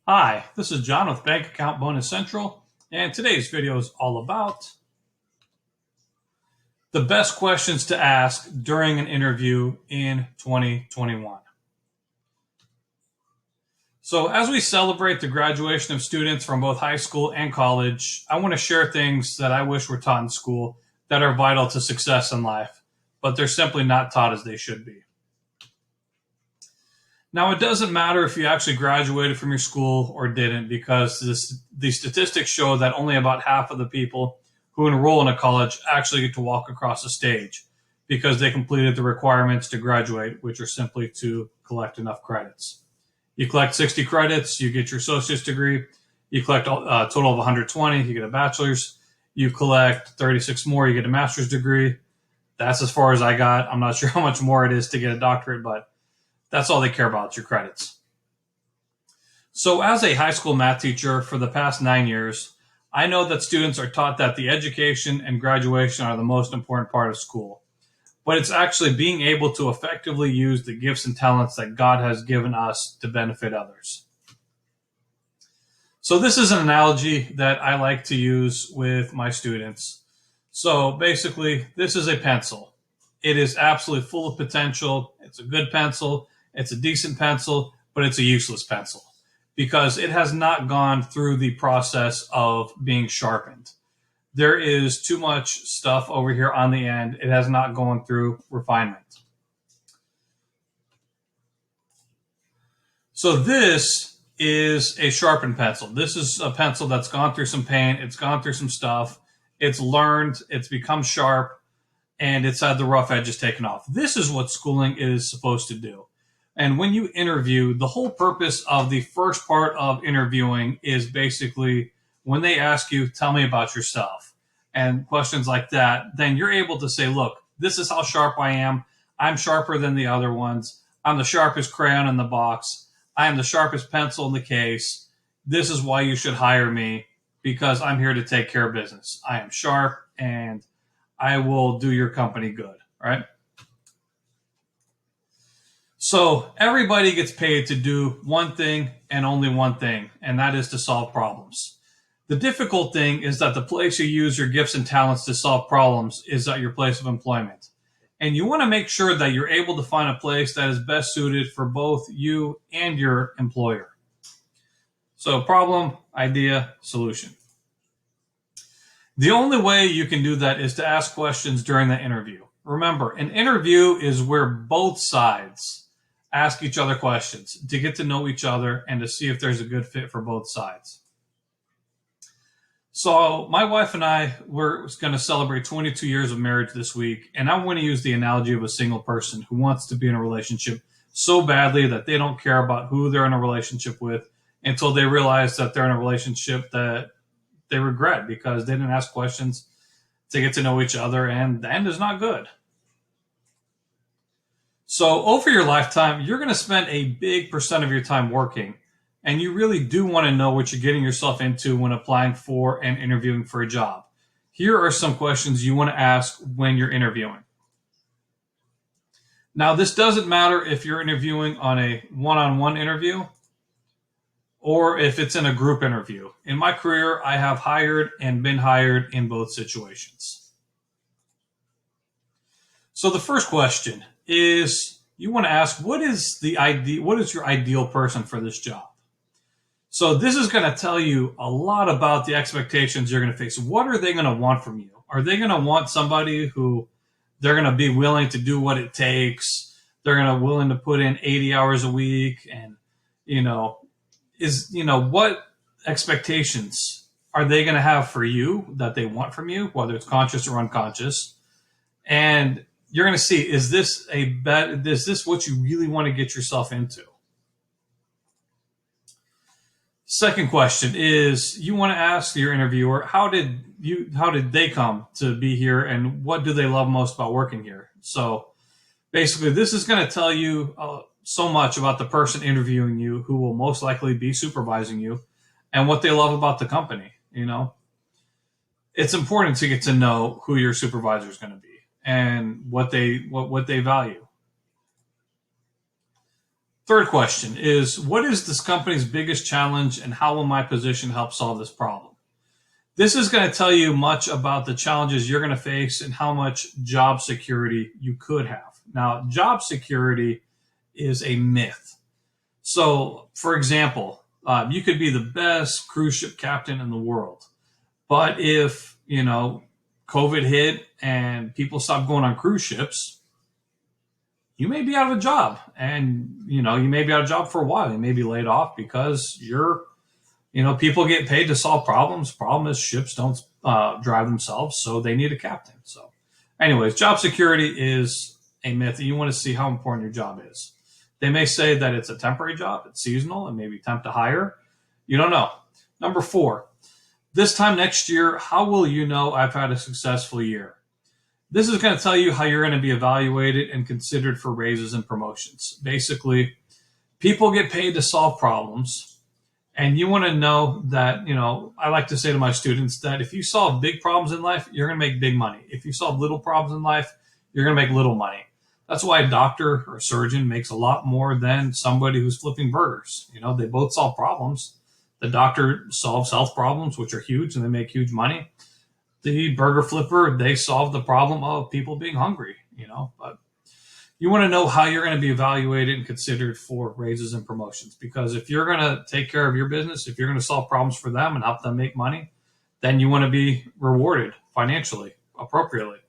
Hi, this is John with Bank Account Bonus Central, and today's video is all about the best questions to ask during an interview in 2021. So, as we celebrate the graduation of students from both high school and college, I want to share things that I wish were taught in school that are vital to success in life, but they're simply not taught as they should be. Now, it doesn't matter if you actually graduated from your school or didn't, because the statistics show that only about half of the people who enroll in a college actually get to walk across the stage because they completed the requirements to graduate, which are simply to collect enough credits. You collect 60 credits, you get your associate's degree. You collect a total of 120, you get a bachelor's. You collect 36 more, you get a master's degree. That's as far as I got. I'm not sure how much more it is to get a doctorate, but that's all they care about, your credits. So as a high school math teacher for the past 9 years, I know that students are taught that the education and graduation are the most important part of school. But it's actually being able to effectively use the gifts and talents that God has given us to benefit others. So this is an analogy that I like to use with my students. So basically, this is a pencil. It is absolutely full of potential. It's a good pencil. It's a decent pencil, but it's a useless pencil because it has not gone through the process of being sharpened. There is too much stuff over here on the end. It has not gone through refinement. So this is a sharpened pencil. This is a pencil that's gone through some pain. It's gone through some stuff. It's learned. It's become sharp, and it's had the rough edges taken off. This is what schooling is supposed to do. And when you interview, the whole purpose of the first part of interviewing is basically when they ask you, tell me about yourself, and questions like that, then you're able to say, look, this is how sharp I am. I'm sharper than the other ones. I'm the sharpest crayon in the box. I am the sharpest pencil in the case. This is why you should hire me, because I'm here to take care of business. I am sharp and I will do your company good, right? So everybody gets paid to do one thing and only one thing, and that is to solve problems. The difficult thing is that the place you use your gifts and talents to solve problems is at your place of employment. And you want to make sure that you're able to find a place that is best suited for both you and your employer. So problem, idea, solution. The only way you can do that is to ask questions during the interview. Remember, an interview is where both sides ask each other questions to get to know each other and to see if there's a good fit for both sides. So my wife and I were going to celebrate 22 years of marriage this week, and I want to use the analogy of a single person who wants to be in a relationship so badly that they don't care about who they're in a relationship with until they realize that they're in a relationship that they regret because they didn't ask questions to get to know each other, and the end is not good. So over your lifetime, you're going to spend a big percent of your time working, and you really do want to know what you're getting yourself into when applying for and interviewing for a job. Here are some questions you want to ask when you're interviewing. Now, this doesn't matter if you're interviewing on a one-on-one interview or if it's in a group interview. In my career, I have hired and been hired in both situations. So the first question is you want to ask, what is your ideal person for this job? So this is going to tell you a lot about the expectations you're going to face. What are they going to want from you? Are they going to want somebody who they're going to be willing to do what it takes? They're going to willing to put in 80 hours a week, and what expectations are they going to have for you that they want from you, whether it's conscious or unconscious? And you're going to see, is this what you really want to get yourself into? Second question is you want to ask your interviewer, how did they come to be here, and what do they love most about working here? So basically, this is going to tell you so much about the person interviewing you, who will most likely be supervising you, and what they love about the company. It's important to get to know who your supervisor is going to be and what they value. Third question is, what is this company's biggest challenge and how will my position help solve this problem? This is going to tell you much about the challenges you're going to face and how much job security you could have. Now, job security is a myth. So, for example, you could be the best cruise ship captain in the world, but if, COVID hit and people stopped going on cruise ships, you may be out of a job, and, you may be out of a job for a while. You may be laid off because people get paid to solve problems. Problem is ships don't drive themselves, so they need a captain. So anyways, job security is a myth. You want to see how important your job is. They may say that it's a temporary job, it's seasonal, and maybe temp to hire. You don't know. Number 4, this time next year, how will you know I've had a successful year? This is going to tell you how you're going to be evaluated and considered for raises and promotions. Basically, people get paid to solve problems, and you want to know that, I like to say to my students that if you solve big problems in life, you're going to make big money. If you solve little problems in life, you're going to make little money. That's why a doctor or a surgeon makes a lot more than somebody who's flipping burgers. They both solve problems. The doctor solves health problems, which are huge, and they make huge money. The burger flipper, they solve the problem of people being hungry, but you want to know how you're going to be evaluated and considered for raises and promotions, because if you're going to take care of your business, if you're going to solve problems for them and help them make money, then you want to be rewarded financially appropriately.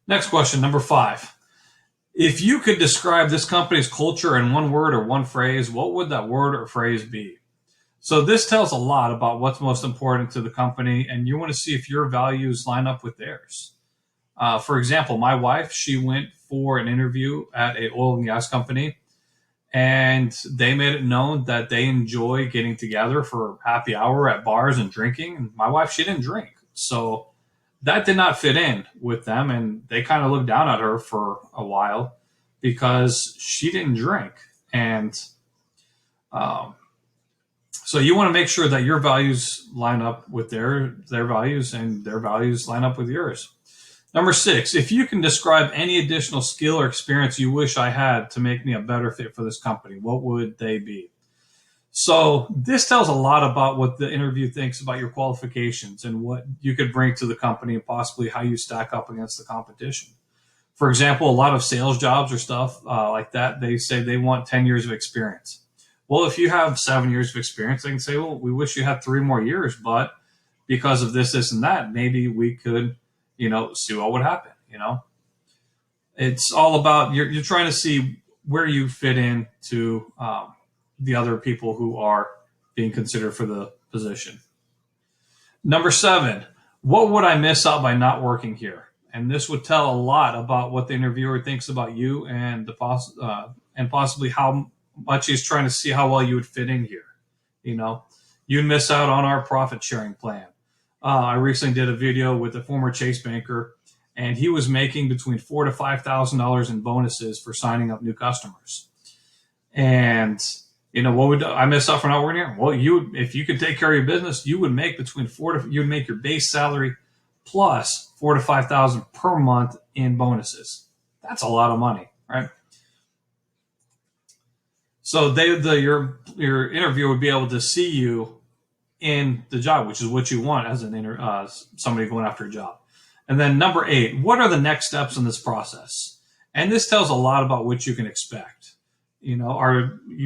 Next question, number 5. If you could describe this company's culture in one word or one phrase, what would that word or phrase be? So this tells a lot about what's most important to the company, and you want to see if your values line up with theirs. For example, my wife, she went for an interview at an oil and gas company, and they made it known that they enjoy getting together for happy hour at bars and drinking. And my wife, she didn't drink. So that did not fit in with them, and they kind of looked down at her for a while because she didn't drink. And so you want to make sure that your values line up with their values and their values line up with yours. Number 6, if you can describe any additional skill or experience you wish I had to make me a better fit for this company, what would they be? So this tells a lot about what the interview thinks about your qualifications and what you could bring to the company and possibly how you stack up against the competition. For example, a lot of sales jobs or stuff like that, they say they want 10 years of experience. Well, if you have 7 years of experience, they can say, well, we wish you had 3 more years, but because of this, and that, maybe we could, see what would happen, It's all about, you're trying to see where you fit in to the other people who are being considered for the position. Number 7, what would I miss out by not working here? And this would tell a lot about what the interviewer thinks about you and possibly how much he's trying to see how well you would fit in here. You'd miss out on our profit sharing plan. I recently did a video with a former Chase banker, and he was making between $4,000 to $5,000 in bonuses for signing up new customers. And what would I miss out for not working here? Well, if you could take care of your business, you would make you'd make your base salary plus $4,000 to $5,000 per month in bonuses. That's a lot of money, right? So your interviewer would be able to see you in the job, which is what you want as somebody going after a job. And then number 8, what are the next steps in this process? And this tells a lot about what you can expect. You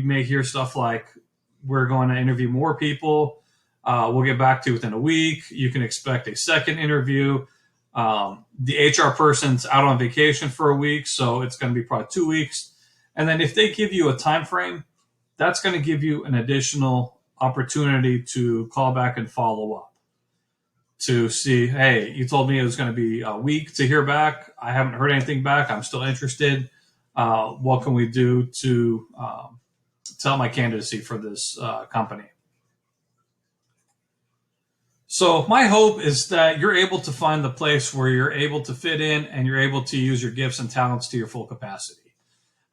may hear stuff like, we're going to interview more people. We'll get back to you within a week. You can expect a second interview. The HR person's out on vacation for a week, so it's going to be probably 2 weeks. And then if they give you a time frame, that's going to give you an additional opportunity to call back and follow up to see, hey, you told me it was going to be a week to hear back. I haven't heard anything back. I'm still interested. What can we do to tell my candidacy for this company? So my hope is that you're able to find the place where you're able to fit in and you're able to use your gifts and talents to your full capacity.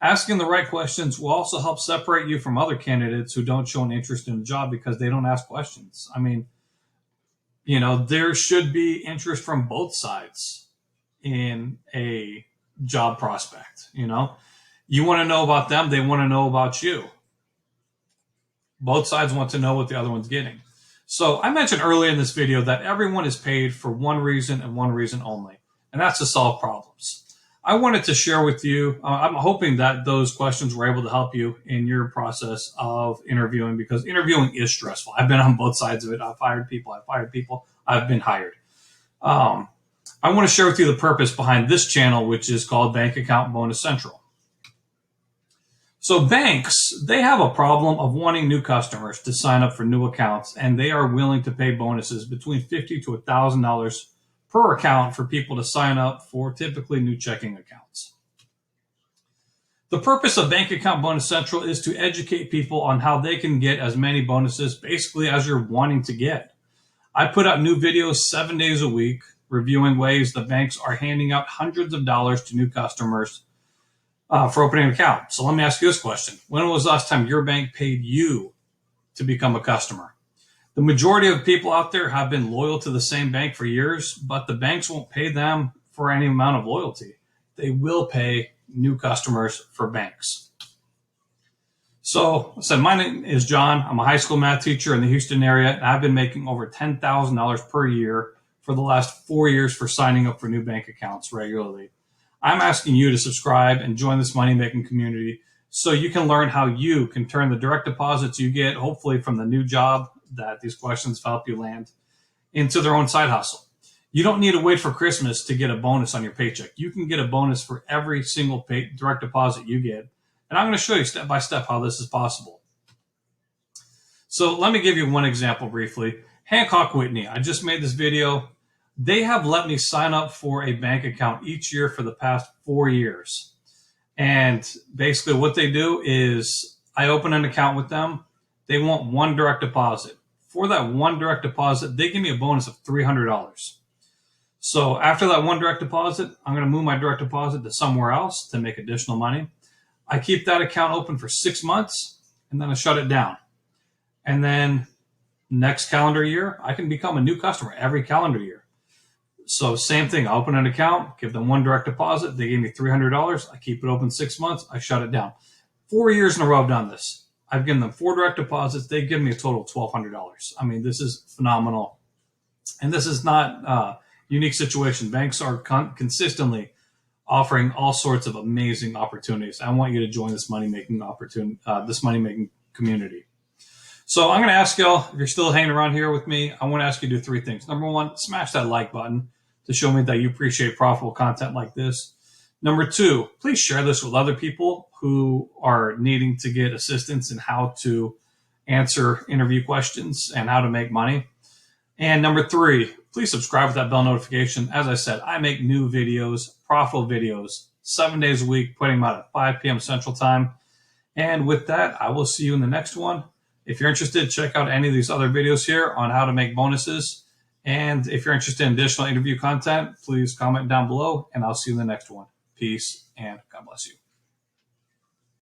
Asking the right questions will also help separate you from other candidates who don't show an interest in the job because they don't ask questions. I mean, there should be interest from both sides in a job prospect. You want to know about them. They want to know about you. Both sides want to know what the other one's getting. So I mentioned earlier in this video that everyone is paid for one reason and one reason only, and that's to solve problems. I wanted to share with you, I'm hoping that those questions were able to help you in your process of interviewing, because interviewing is stressful. I've been on both sides of it. I've hired people, I've been hired. I want to share with you the purpose behind this channel, which is called Bank Account Bonus Central. So banks, they have a problem of wanting new customers to sign up for new accounts, and they are willing to pay bonuses between $50 to $1,000 per account for people to sign up for typically new checking accounts. The purpose of Bank Account Bonus Central is to educate people on how they can get as many bonuses basically as you're wanting to get. I put out new videos 7 days a week reviewing ways the banks are handing out hundreds of dollars to new customers for opening an account. So let me ask you this question. When was the last time your bank paid you to become a customer? The majority of people out there have been loyal to the same bank for years, but the banks won't pay them for any amount of loyalty. They will pay new customers for banks. So my name is John. I'm a high school math teacher in the Houston area, and I've been making over $10,000 per year for the last 4 years for signing up for new bank accounts regularly. I'm asking you to subscribe and join this money-making community so you can learn how you can turn the direct deposits you get, hopefully from the new job that these questions help you land, into their own side hustle. You don't need to wait for Christmas to get a bonus on your paycheck. You can get a bonus for every single direct deposit you get. And I'm going to show you step by step how this is possible. So let me give you one example briefly. Hancock Whitney, I just made this video. They have let me sign up for a bank account each year for the past 4 years. And basically what they do is I open an account with them. They want one direct deposit. For that one direct deposit, they give me a bonus of $300. So after that one direct deposit, I'm going to move my direct deposit to somewhere else to make additional money. I keep that account open for 6 months, and then I shut it down. And then next calendar year, I can become a new customer every calendar year. So same thing, I open an account, give them one direct deposit. They gave me $300. I keep it open 6 months. I shut it down. 4 years in a row I've done this. I've given them 4 direct deposits. They give me a total of $1,200. I mean, this is phenomenal. And this is not a unique situation. Banks are consistently offering all sorts of amazing opportunities. I want you to join this money-making community. So I'm going to ask y'all, if you're still hanging around here with me, I want to ask you to do 3 things. Number 1, smash that like button to show me that you appreciate profitable content like this. Number 2, please share this with other people who are needing to get assistance in how to answer interview questions and how to make money. And number 3, please subscribe with that bell notification. As I said, I make new videos, profitable videos, 7 days a week, putting them out at 5 p.m. Central Time. And with that, I will see you in the next one. If you're interested, check out any of these other videos here on how to make bonuses. And if you're interested in additional interview content, please comment down below, and I'll see you in the next one. Peace, and God bless you.